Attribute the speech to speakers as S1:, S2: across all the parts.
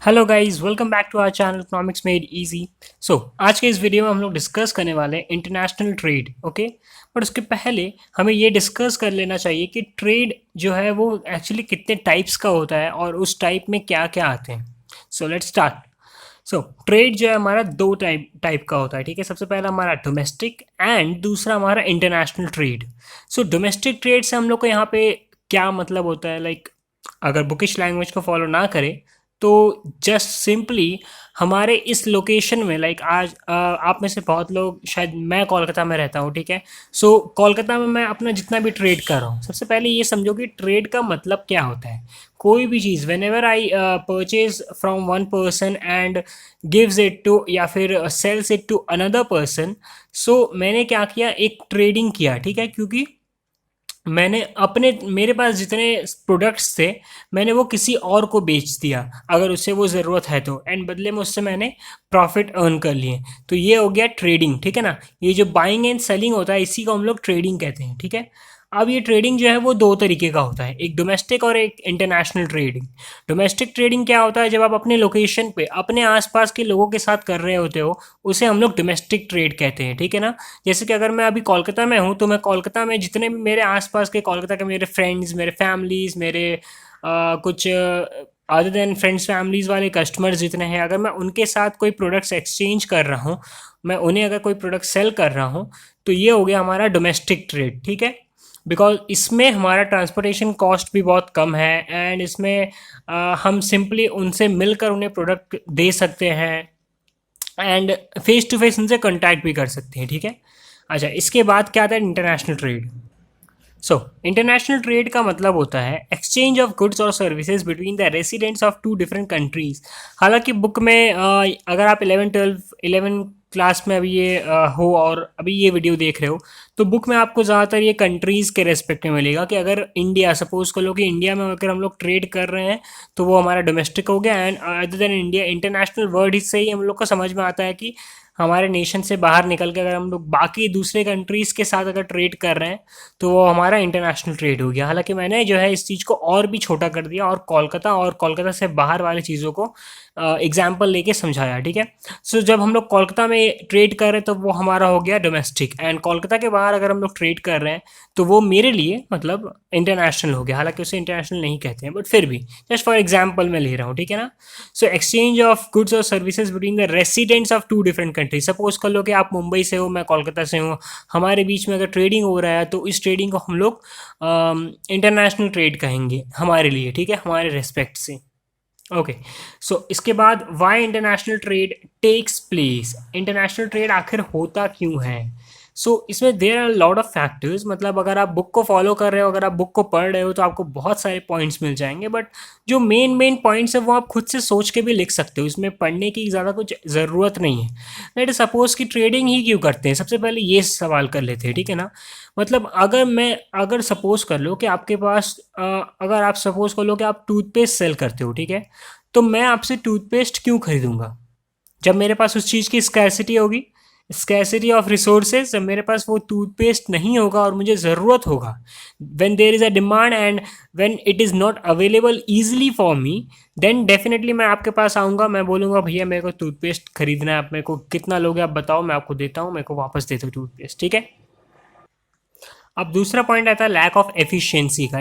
S1: Hello guys, welcome back to our channel economics made easy. आज के इस video में हम लोग डिस्कस करने वाले हैं इंटरनेशनल ट्रेड। ओके, बट उसके पहले हमें ये डिस्कस कर लेना चाहिए कि ट्रेड जो है वो एक्चुअली कितने टाइप्स का होता है और उस टाइप में क्या क्या आते हैं। Let's start. ट्रेड जो है हमारा दो टाइप टाइप का होता है। ठीक है, सबसे पहला हमारा डोमेस्टिक एंड दूसरा हमारा इंटरनेशनल ट्रेड। डोमेस्टिक ट्रेड से हम लोग को यहाँ पे क्या मतलब होता है, अगर बुकिश लैंग्वेज को फॉलो ना करें तो जस्ट सिंपली हमारे इस लोकेशन में, आज आप में से बहुत लोग, शायद मैं कोलकाता में रहता हूँ। ठीक है, कोलकाता में मैं अपना जितना भी ट्रेड कर रहा हूँ, सबसे पहले ये समझो कि ट्रेड का मतलब क्या होता है। कोई भी चीज़ whenever I purchase from one person and gives it to, या फिर sells it to another person, मैंने क्या किया, एक ट्रेडिंग किया। ठीक है, क्योंकि मैंने अपने मेरे पास जितने प्रोडक्ट्स थे मैंने वो किसी और को बेच दिया, अगर उससे वो ज़रूरत है तो, एंड बदले में उससे मैंने प्रॉफिट अर्न कर लिए। तो ये हो गया ट्रेडिंग। ठीक है ना, ये जो बाइंग एंड सेलिंग होता है इसी को हम लोग ट्रेडिंग कहते हैं। ठीक है, अब ये ट्रेडिंग जो है वो दो तरीके का होता है, एक डोमेस्टिक और एक इंटरनेशनल ट्रेडिंग। डोमेस्टिक ट्रेडिंग क्या होता है, जब आप अपने लोकेशन पे अपने आसपास के लोगों के साथ कर रहे होते हो उसे हम लोग डोमेस्टिक ट्रेड कहते हैं। ठीक है ना, जैसे कि अगर मैं अभी कोलकाता में हूँ तो मैं कोलकाता में जितने भी मेरे आसपास के कोलकाता के मेरे फ्रेंड्स, मेरे फैमिलीज, मेरे कुछ अदर देन फ्रेंड्स फैमिलीज वाले कस्टमर्स जितने हैं, अगर मैं उनके साथ कोई प्रोडक्ट्स एक्सचेंज कर रहा हूँ, मैं उन्हें अगर कोई प्रोडक्ट सेल कर रहा हूँ, तो ये हो गया हमारा डोमेस्टिक ट्रेड। ठीक है, बिकॉज इसमें हमारा ट्रांसपोर्टेशन कॉस्ट भी बहुत कम है एंड इसमें हम सिंपली उनसे मिलकर उन्हें प्रोडक्ट दे सकते हैं एंड फेस टू फेस उनसे कॉन्टैक्ट भी कर सकते हैं। ठीक है, अच्छा, इसके बाद क्या आता है, इंटरनेशनल ट्रेड। इंटरनेशनल ट्रेड का मतलब होता है एक्सचेंज ऑफ गुड्स और services between the residents of two different countries. हालांकि बुक में अगर आप 11 क्लास में अभी ये हो और अभी ये वीडियो देख रहे हो, तो बुक में आपको ज़्यादातर ये कंट्रीज़ के रेस्पेक्ट में मिलेगा कि अगर इंडिया, सपोज कर लो कि इंडिया में अगर हम लोग ट्रेड कर रहे हैं तो वो हमारा डोमेस्टिक हो गया, and other than India, international word इससे ही हम लोग को समझ में आता है कि हमारे नेशन से बाहर निकल के अगर हम लोग बाकी दूसरे कंट्रीज़ के साथ अगर ट्रेड कर रहे हैं तो वो हमारा इंटरनेशनल ट्रेड हो गया। हालांकि मैंने जो है इस चीज़ को और भी छोटा कर दिया और कोलकाता से बाहर वाली चीज़ों को एग्जाम्पल लेके समझाया। ठीक है, जब हम लोग कोलकाता में ट्रेड कर रहे हैं तो वो हमारा हो गया डोमेस्टिक, एंड कोलकाता के बाहर अगर हम लोग ट्रेड कर रहे हैं तो वो मेरे लिए मतलब इंटरनेशनल हो गया। हालांकि उसे इंटरनेशनल नहीं कहते हैं, बट फिर भी जस्ट फॉर एग्जाम्पल मैं ले रहा हूँ। ठीक है ना, एक्सचेंज ऑफ गुड्स और services between the residents of two different countries. Suppose कर लो कि आप मुंबई से हो, मैं कोलकाता से हूँ, हमारे बीच में अगर ट्रेडिंग हो रहा है तो इस ट्रेडिंग को हम लोग इंटरनेशनल ट्रेड कहेंगे हमारे लिए। ठीक है, हमारे रेस्पेक्ट से। ओके, इसके बाद why international trade takes place. International trade आखिर होता क्यों है? इसमें there are lot of factors. मतलब अगर आप बुक को फॉलो कर रहे हो, अगर आप बुक को पढ़ रहे हो तो आपको बहुत सारे पॉइंट्स मिल जाएंगे, बट जो मेन मेन पॉइंट्स है वो आप खुद से सोच के भी लिख सकते हो, इसमें पढ़ने की ज़्यादा कुछ ज़रूरत नहीं है। लेट सपोज कि ट्रेडिंग ही क्यों करते हैं, सबसे पहले ये सवाल कर लेते हैं। ठीक है ना, मतलब अगर सपोज कर लो कि आपके पास अगर आप सपोज कर लो कि आप टूथपेस्ट सेल करते हो, ठीक है, तो मैं आपसे टूथपेस्ट क्यों खरीदूंगा जब मेरे पास उस चीज़ की स्कैसिटी होगी, स्कैसिटी ऑफ रिसोर्सेज। जब मेरे पास वो टूथपेस्ट नहीं होगा और मुझे ज़रूरत होगा, when there is a demand and when it is not available easily for me, then definitely मैं आपके पास आऊँगा, मैं बोलूँगा भैया मेरे को टूथपेस्ट खरीदना है, आप मेरे को कितना लोगे आप बताओ, मैं आपको देता हूँ, मेरे को वापस दे दो टूथपेस्ट। ठीक है, अब दूसरा पॉइंट आता है लैक ऑफ एफिशिएंसी का।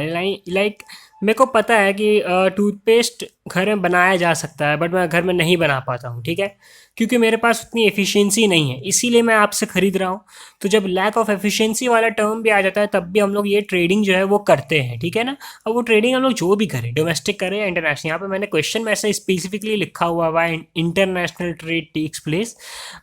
S1: लाइक मेरे को पता है कि टूथपेस्ट घर में बनाया जा सकता है, बट मैं घर में नहीं बना पाता हूँ। ठीक है, क्योंकि मेरे पास उतनी एफिशिएंसी नहीं है, इसीलिए मैं आपसे ख़रीद रहा हूँ। तो जब लैक ऑफ एफिशिएंसी वाला टर्म भी आ जाता है तब भी हम लोग ये ट्रेडिंग जो है वो करते हैं। ठीक है ना, अब वो ट्रेडिंग हम लोग जो भी करें, डोमेस्टिक करें या इंटरनेशनल, यहाँ पे मैंने क्वेश्चन में ऐसे स्पेसिफिकली लिखा हुआ हुआ international trade takes place,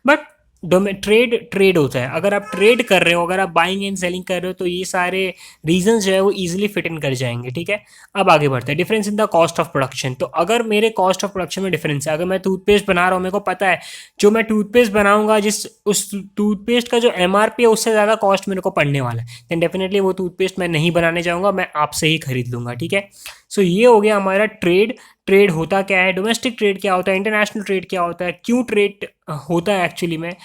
S1: but trade trade होता है। अगर आप ट्रेड कर रहे हो, अगर आप बाइंग एंड सेलिंग कर रहे हो, तो ये सारे रीजंस जो है वो इजीली फिट इन कर जाएंगे। ठीक है, अब आगे बढ़ते हैं, difference in the cost of production. तो अगर मेरे कॉस्ट ऑफ प्रोडक्शन में डिफरेंस है, अगर मैं टूथपेस्ट बना रहा हूँ, मेरे को पता है जो मैं टूथपेस्ट बनाऊंगा, जिस उस टूथपेस्ट का जो एमआरपी है उससे ज़्यादा कॉस्ट मेरे को पड़ने वाला है, देन डेफिनेटली वो टूथपेस्ट मैं नहीं बनाने जाऊँगा, मैं आपसे ही खरीद लूँगा। ठीक है, ये हो गया हमारा ट्रेड। ट्रेड होता क्या है, डोमेस्टिक ट्रेड क्या होता है, इंटरनेशनल ट्रेड क्या होता है, क्यों ट्रेड होता है एक्चुअली में,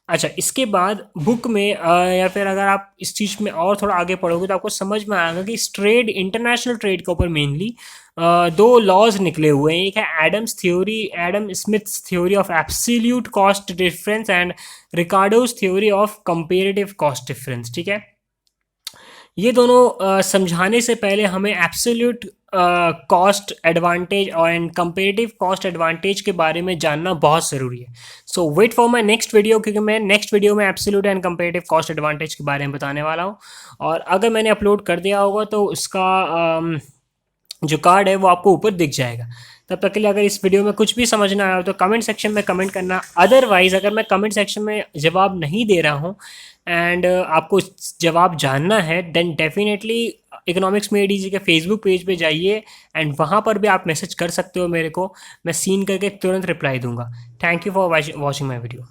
S1: अच्छा, इसके बाद बुक में या फिर अगर आप इस चीज़ में और थोड़ा आगे पढ़ोगे तो आपको समझ में आएगा कि इस ट्रेड, इंटरनेशनल ट्रेड के ऊपर मेनली दो लॉज निकले हुए हैं। एक है Adam Smith's theory of absolute cost difference and Ricardo's theory of comparative cost difference. ठीक है, ये दोनों समझाने से पहले हमें एब्सोल्यूट कॉस्ट एडवांटेज और एंड कंपेरेटिव कॉस्ट एडवांटेज के बारे में जानना बहुत ज़रूरी है। So wait for my next video, क्योंकि मैं नेक्स्ट वीडियो में absolute and comparative cost advantage के बारे में बताने वाला हूँ। और अगर मैंने अपलोड कर दिया होगा तो उसका जो कार्ड है वो आपको ऊपर दिख जाएगा। तब तक के लिए अगर इस वीडियो में कुछ भी समझ ना आया हो तो कमेंट सेक्शन में कमेंट करना। अदरवाइज अगर मैं कमेंट सेक्शन में जवाब नहीं दे रहा हूँ एंड आपको जवाब जानना है, then definitely economics made easy के फेसबुक पेज पे जाइए एंड वहाँ पर भी आप मैसेज कर सकते हो मेरे को। मैं सीन करके तुरंत रिप्लाई दूंगा। Thank you for watching my video.